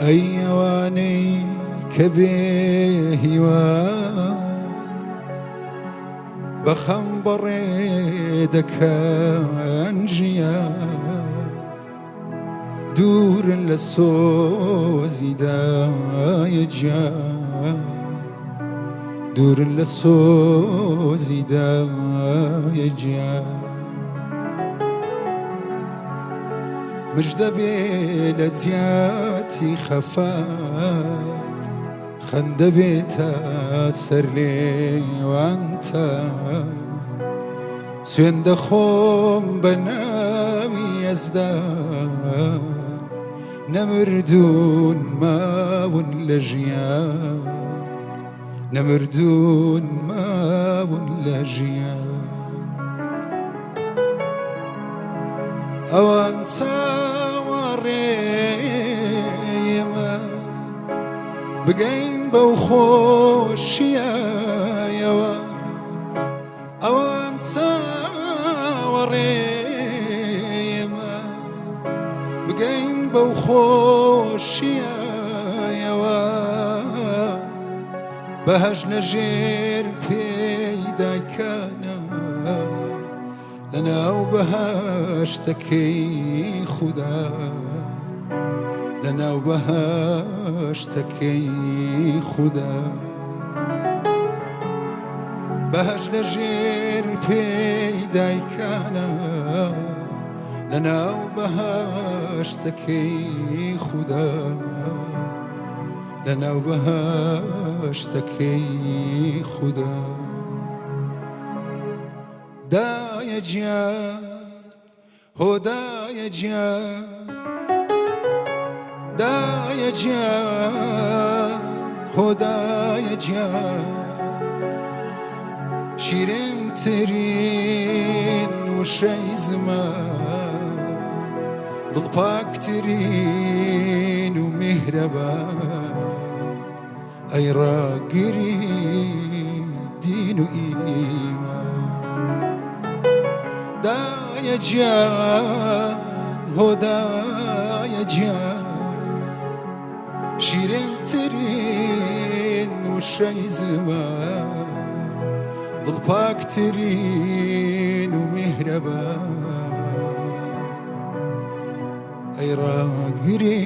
ئەی ئەوانەی کە بێ هیوان بەخەم بەڕێ دەکەن ژیان دوورن لە سۆزی دایە گیان دوورن لە سۆزی دایە گیان مژدە بێ لە جیاتی خەفات خەندە بێتە سەر لێوانتە سوێن دەخۆم بە ناوی یەزدان نەمردوون ماون لە ژیان نەمردوون ماون لە ژیان ئەوان چاوەڕێیەمە بگەین بەو خۆشیایەوە ئەوان چاوەڕێیەمە بگەین بەو خۆشیایەوە بەهەش لە ژێر پێیداکانە لەناو بەهەشتەکەی خودا لەناو بەهەشتەکەی خودا بەهەش لە ژێر پێیدایکانە لەناو بەهەشتەکەی خودا لەناو بەهەشتەکەی خودا دایە گیان هۆ دایە گیان دایە گیان هۆ دایە گیان شیرینترین وشەی زمان دڵپاکترین و میهرەبان ئەی ڕاگری دین و ئیمان دایە گیان هۆ دایە گیان شیرینترین وشەی زمان دڵپاکترین و میهرەبان ئەی ڕاگری